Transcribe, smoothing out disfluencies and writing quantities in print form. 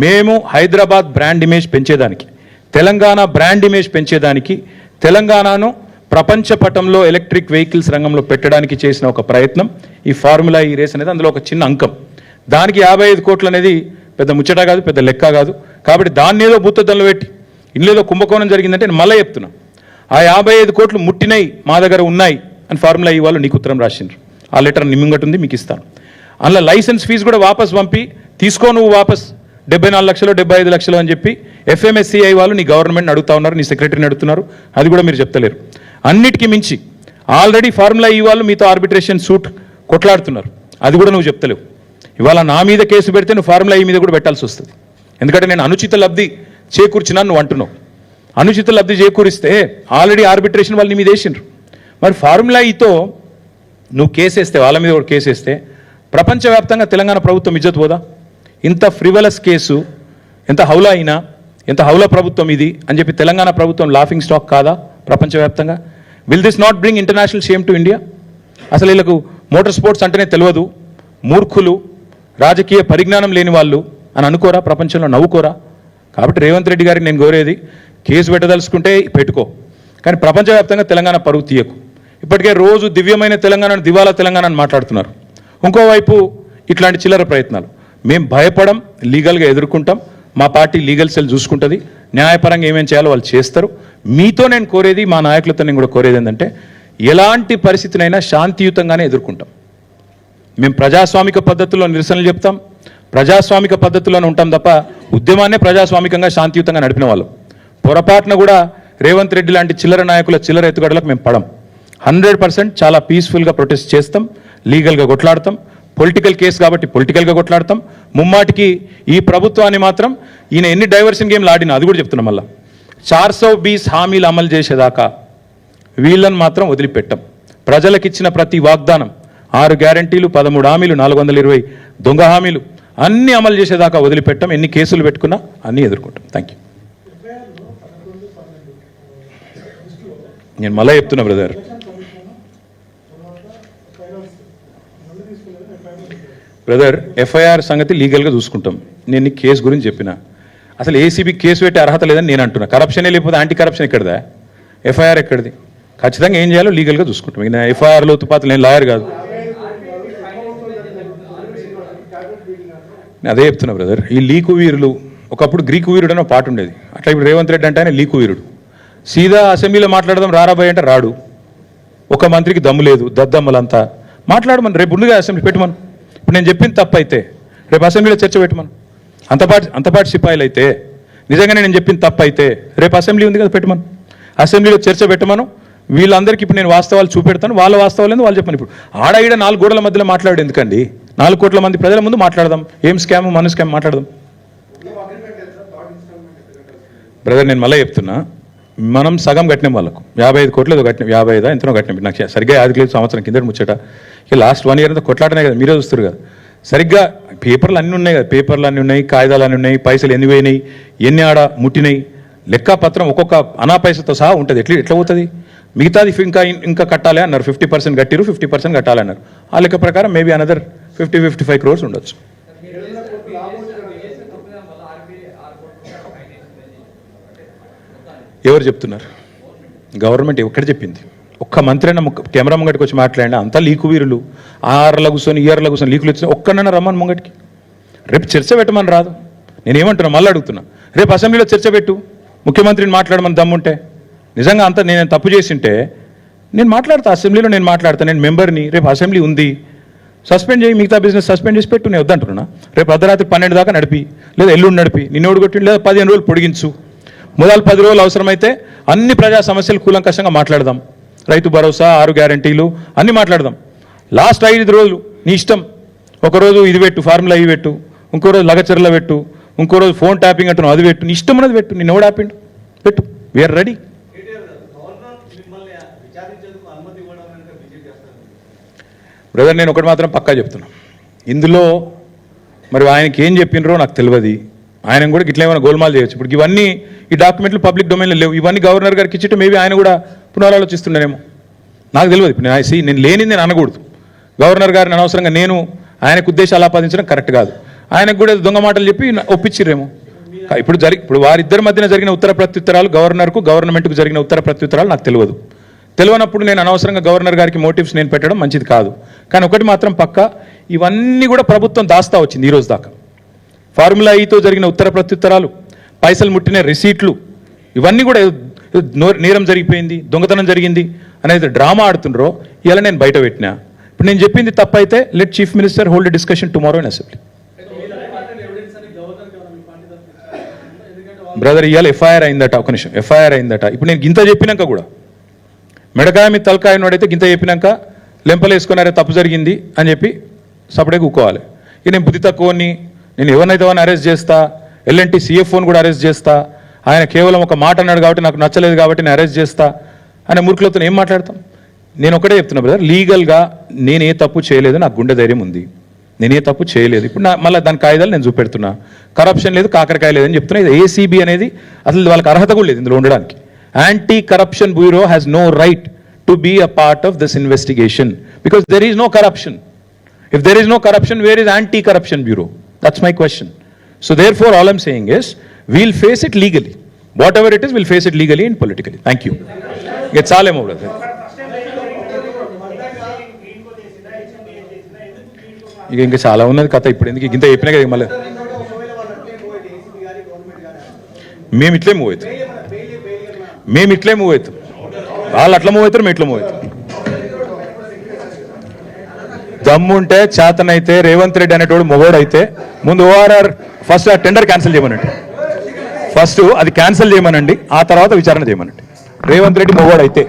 మేము Hyderabad brand image పెంచేదానికి, Telangana brand image పెంచేదానికి, తెలంగాణను ప్రపంచ పటంలో ఎలక్ట్రిక్ వెహికల్స్ రంగంలో పెట్టడానికి చేసిన ఒక ప్రయత్నం ఈ ఫార్ములా ఈ రేస్ అనేది అందులో ఒక చిన్న అంకం. దానికి 55 కోట్లు అనేది పెద్ద ముచ్చట కాదు, పెద్ద లెక్క కాదు. కాబట్టి దాన్ని ఏదో భూతద్దంలో పెట్టి ఇల్లేదో కుంభకోణం జరిగిందంటే నేను మళ్ళీ చెప్తున్నా, ఆ 55 కోట్లు ముట్టినాయి మా దగ్గర ఉన్నాయి అని ఫార్ములా ఈ వాళ్ళు నీకు ఉత్తరం రాసిండ్రు. ఆ లెటర్ నిమ్మింగట్ ఉంది, మీకు ఇస్తాను. అందులో లైసెన్స్ ఫీజు కూడా వాపస్ పంపి తీసుకో నువ్వు వాపస్ 74 లక్షలు 75 లక్షలు అని చెప్పి FMSCI వాళ్ళు నీ గవర్నమెంట్ని అడుగుతా ఉన్నారు, నీ సెక్రటరీని అడుగుతున్నారు. అది కూడా మీరు చెప్తలేరు. అన్నిటికీ మించి ఆల్రెడీ ఫార్ములా ఈ వాళ్ళు మీతో ఆర్బిట్రేషన్ సూట్ కొట్లాడుతున్నారు, అది కూడా నువ్వు చెప్తలేవు. ఇవాళ నా మీద కేసు పెడితే నువ్వు ఫార్ములా ఈ మీద కూడా పెట్టాల్సి వస్తుంది. ఎందుకంటే నేను అనుచిత లబ్ధి చేకూర్చినాను నువ్వు అంటున్నావు. అనుచిత లబ్ధి చేకూరిస్తే ఆల్రెడీ ఆర్బిట్రేషన్ వాళ్ళు నీ మీద వేసిండ్రు. మరి ఫార్ములా ఈతో నువ్వు కేసేస్తే, వాళ్ళ మీద కూడా కేసేస్తే ప్రపంచవ్యాప్తంగా తెలంగాణ ప్రభుత్వం ఇజ్జత్ పోదా? ఇంత ఫ్రివలస్ కేసు, ఎంత హౌలా అయినా, ఎంత హౌలా ప్రభుత్వం ఇది అని చెప్పి తెలంగాణ ప్రభుత్వం లాఫింగ్ స్టాక్ కాదా ప్రపంచవ్యాప్తంగా? Will this not bring international shame to India? అసలు వీళ్ళకు మోటార్ స్పోర్ట్స్ అంటేనే తెలియదు, మూర్ఖులు, రాజకీయ పరిజ్ఞానం లేని వాళ్ళు అని అనుకోరా? ప్రపంచంలో నవ్వుకోరా? కాబట్టి రేవంత్ రెడ్డి గారికి నేను కోరేది, కేసు పెట్టదలుచుకుంటే పెట్టుకో, కానీ ప్రపంచవ్యాప్తంగా తెలంగాణ పరువు తీయకు. ఇప్పటికే రోజు దివ్యమైన తెలంగాణను, దివాలా తెలంగాణ అని మాట్లాడుతున్నారు. ఇంకోవైపు ఇట్లాంటి చిల్లర ప్రయత్నాలు. మేము భయపడం, లీగల్గా ఎదుర్కొంటాం. మా పార్టీ లీగల్ సెల్ చూసుకుంటుంది, న్యాయపరంగా ఏమేం చేయాలో వాళ్ళు చేస్తారు. మీతో నేను కోరేది, మా నాయకులతో నేను కూడా కోరేది ఏంటంటే, ఎలాంటి పరిస్థితినైనా శాంతియుతంగానే ఎదుర్కొంటాం. మేము ప్రజాస్వామిక పద్ధతుల్లో నిరసనలు చెప్తాం, ప్రజాస్వామిక పద్ధతుల్లోనే ఉంటాం తప్ప ఉద్యమాన్నే ప్రజాస్వామికంగా శాంతియుతంగా నడిపిన వాళ్ళం. పొరపాటున కూడా రేవంత్ రెడ్డి లాంటి చిల్లర నాయకుల చిల్లర ఎత్తుగడలకు మేము పడం. 100% చాలా పీస్ఫుల్గా ప్రొటెస్ట్ చేస్తాం, లీగల్గా కొట్లాడతాం. పొలిటికల్ కేసు కాబట్టి పొలిటికల్గా కొట్లాడతాం. ముమ్మాటికి ఈ ప్రభుత్వాన్ని మాత్రం ఈయన ఎన్ని డైవర్షన్ గేమ్లు ఆడినా, అది కూడా చెప్తున్నాం, మళ్ళీ 420 హామీలు అమలు చేసేదాకా వీళ్ళని మాత్రం వదిలిపెట్టాం. ప్రజలకిచ్చిన ప్రతి వాగ్దానం, 6 గ్యారంటీలు, 13 హామీలు, 420 దొంగ హామీలు అన్నీ అమలు చేసేదాకా వదిలిపెట్టాం. ఎన్ని కేసులు పెట్టుకున్నా అన్నీ ఎదుర్కొంటాం. Thank you. నేను మళ్ళీ చెప్తున్నా బ్రదర్, ఎఫ్ఐఆర్ సంగతి లీగల్గా చూసుకుంటాం. నేను నీ కేసు గురించి చెప్పిన, అసలు ఏసీబీ కేసు పెట్టే అర్హత లేదని నేను అంటున్నా. కరప్షనే లేకపోతే యాంటీ కరప్షన్ ఎక్కడదా? ఎఫ్ఐఆర్ ఎక్కడిది? ఖచ్చితంగా ఏం చేయాలో లీగల్గా చూసుకుంటాం. ఇక ఎఫ్ఐఆర్లో తుపాతులు నేను లాయర్ కాదు. అదే చెప్తున్నా బ్రదర్, ఈ లీకు వీరులు, ఒకప్పుడు గ్రీకు వీరుడు అని ఒక పాట ఉండేది, అట్లా ఇప్పుడు రేవంత్ రెడ్డి అంటే ఆయన లీకు వీరుడు. సీదా అసెంబ్లీలో మాట్లాడదాం రారాబాయ్ అంటే రాడు. ఒక మంత్రికి దమ్ము లేదు, దద్దమ్మలంతా మాట్లాడమని రేపు ఉండగా అసెంబ్లీ పెట్టమను. ఇప్పుడు నేను చెప్పింది తప్పు అయితే రేపు అసెంబ్లీలో చర్చ పెట్టమను. అంతపాటి సిపాయిలు అయితే, నిజంగానే నేను చెప్పింది తప్పు అయితే రేపు అసెంబ్లీ ఉంది కదా పెట్టమను, అసెంబ్లీలో చర్చ పెట్టమను. వీళ్ళందరికీ ఇప్పుడు నేను వాస్తవాలు చూపెడతాను, వాళ్ళ వాస్తవాలు వాళ్ళు చెప్పను. ఇప్పుడు ఆడ ఈడ 4 గోడల మధ్యలో మాట్లాడు ఎందుకండి? 4 కోట్ల మంది ప్రజల ముందు మాట్లాడదాం. ఏం స్కామ్, మన స్కామ్ మాట్లాడదాం. బ్రదర్ నేను మళ్ళీ చెప్తున్నా, మనం సగం కట్టినాం వాళ్ళకు, 55 కోట్లు ఏదో కట్టినాం, 55 ఎంతనో కట్టినాం. నాకు సరిగ్గా 5 సంవత్సరం కింద ముచ్చట. ఇక లాస్ట్ 1 ఇయర్ అంతా కొట్లాడనే కదా, మీరే చూస్తారు కదా. సరిగ్గా పేపర్లు అన్నీ ఉన్నాయి కదా, పేపర్లు అన్నీ ఉన్నాయి, కాగితాలు అన్నీ ఉన్నాయి, పైసలు ఎన్ని పోయినాయి, ఎన్ని ఆడ ముట్టినాయి, లెక్కపత్రం ఒక్కొక్క అనా పైసతో సహా ఉంటుంది. ఎట్లా పోతుంది? మిగతాది ఇంకా కట్టాలి అన్నారు. 50% కట్టిరు, 50% కట్టాలి అన్నారు. ఆ లెక్క ప్రకారం మేబీ అనదర్ 50-55 crores ఉండొచ్చు. ఎవరు చెప్తున్నారు? గవర్నమెంట్ ఎక్కడ చెప్పింది? ఒక్క మంత్రి అయినా కెమెరా ముంగటికి వచ్చి మాట్లాడినా అంతా లీకు వీరులు, 6 కూర్చొని 7 కూర్చొని లీకులు వచ్చినా ఒక్కడన్నా రమ్మని ముంగటికి. రేపు చర్చ పెట్టమని రాదు. నేనేమంటున్నా, మళ్ళీ అడుగుతున్నా, రేపు అసెంబ్లీలో చర్చ పెట్టు, ముఖ్యమంత్రిని మాట్లాడమని దమ్ముంటే. నిజంగా అంతా నేను తప్పు చేసింటే నేను మాట్లాడతా, అసెంబ్లీలో నేను మాట్లాడతా, నేను మెంబర్ని. రేపు అసెంబ్లీ ఉంది, సస్పెండ్ చేయి, మిగతా బిజినెస్ సస్పెండ్ చేసి పెట్టు. నేను వద్దంటున్నా. రేపు అర్ధరాత్రి 12 దాకా నడిపి, లేదా ఎల్లుండి నడిపి, నిన్ను ఓడిగొట్టి, లేదా 15 రోజులు పొడిగించు. మొదలు 10 రోజులు అవసరమైతే అన్ని ప్రజా సమస్యలు కూలంకషంగా మాట్లాడదాం. రైతు భరోసా, 6 గ్యారంటీలు అన్నీ మాట్లాడదాం. లాస్ట్ 5 రోజులు నీ ఇష్టం. ఒకరోజు ఇది పెట్టు, ఫార్ములా ఇవి పెట్టు, ఇంకో రోజు లగచర్ల పెట్టు, ఇంకో రోజు ఫోన్ ట్యాపింగ్ అంటున్నావు అది పెట్టు, నీ ఇష్టం ఉన్నది పెట్టు. నిన్ను ఎవడు ఆపిండు? పెట్టు, వీఆర్ రెడీ. బ్రదర్ నేను ఒకటి మాత్రం పక్కా చెప్తున్నా, ఇందులో మరి ఆయనకి ఏం చెప్పినరో నాకు తెలియదు. ఆయన కూడా ఇట్లా ఏమైనా గోల్మాల్ చేయొచ్చు. ఇప్పుడు ఇవన్నీ ఈ డాక్యుమెంట్లు పబ్లిక్ డొమైన్లో లేవు. ఇవన్నీ గవర్నర్ గారికి ఇచ్చితే మేబీ ఆయన కూడా పునరాలోచిస్తుండేనేమో, నాకు తెలియదు. ఇప్పుడు నేను లేనిది నేను అనకూడదు. గవర్నర్ గారిని అనవసరంగా నేను ఆయనకు ఉద్దేశాలు ఆపాదించడం కరెక్ట్ కాదు. ఆయనకు కూడా దొంగ మాటలు చెప్పి ఒప్పించిర్రేమో. ఇప్పుడు వారిద్దరి మధ్యన జరిగిన ఉత్తర ప్రత్యుత్తరాలు గవర్నర్కు గవర్నమెంట్కు జరిగిన ఉత్తర ప్రత్యుత్తరాలు నాకు తెలియనప్పుడు నేను అనవసరంగా గవర్నర్ గారికి మోటివ్స్ నేను పెట్టడం మంచిది కాదు. కానీ ఒకటి మాత్రం పక్కా, ఇవన్నీ కూడా ప్రభుత్వం దాస్తా వచ్చింది ఈరోజు దాకా. ఫార్ములా ఈతో జరిగిన ఉత్తర ప్రత్యుత్తరాలు, పైసలు ముట్టిన రిసీట్లు, ఇవన్నీ కూడా నేరం జరిగిపోయింది, దొంగతనం జరిగింది అనేది డ్రామా ఆడుతుండ్రో ఇలా నేను బయట పెట్టినా. ఇప్పుడు నేను చెప్పింది తప్పైతే let chief minister hold discussion tomorrow in assembly. Brother ఇవాళ ఎఫ్ఐఆర్ అయిందట, ఒక నిమిషం, ఎఫ్ఐఆర్ అయిందట. ఇప్పుడు నేను గింత చెప్పినాక కూడా మెడకాయ మీ తలకాయ నోడైతే గింత చెప్పినాక లెంపలేసుకున్నారే తప్పు జరిగింది అని చెప్పి సపడే కూకోవాలి. ఇక నేను బుద్ధి తక్కువని, నేను ఎవరినైతే వాడిని అరెస్ట్ చేస్తా, ఎల్ఎన్టీ CFOని కూడా అరెస్ట్ చేస్తా, ఆయన కేవలం ఒక మాట అన్నాడు కాబట్టి నాకు నచ్చలేదు కాబట్టి నేను అరెస్ట్ చేస్తా అనే మూర్ఖులతో ఏం మాట్లాడతాం? నేను ఒకటే చెప్తున్నా బ్రదర్, లీగల్గా నేనే తప్పు చేయలేదు, నాకు గుండె ధైర్యం ఉంది, నేనే తప్పు చేయలేదు. ఇప్పుడు మళ్ళీ దాని కాయిదాలు నేను చూపెడుతున్నా, కరప్షన్ లేదు, కాకరకాయ లేదని చెప్తున్నా. ఇది ACB అనేది అసలు వాళ్ళకి అర్హత కూడా లేదు ఇందులో ఉండడానికి. Anti corruption bureau has no right to be a part of this investigation because there is no corruption. If there is no corruption, where is anti-corruption bureau? That's my question. So therefore, all I'm saying is, we'll face it legally. Whatever it is, we'll face it legally and politically. Thank you. It's all I'm over. ఇంకా చాలా ఉన్నది కథ. ఇప్పుడు ఎందుకు ఇంత చెప్పినా కదా మళ్ళీ మేము ఇట్లే మూవ్ అవుతాం, వాళ్ళు అట్లా మూవ్ అవుతారు, మేము ఇట్లా మూవ్ అవుతాం. దమ్ముంటే చేతనైతే రేవంత్ రెడ్డి అనేటోడు మొగోడైతే ముందు ORR ఫస్ట్ ఆ టెండర్ క్యాన్సిల్ చేయమనండి, ఫస్ట్ అది క్యాన్సిల్ చేయమనండి, ఆ తర్వాత విచారణ చేయమనండి. రేవంత్ రెడ్డి మొగోడైతే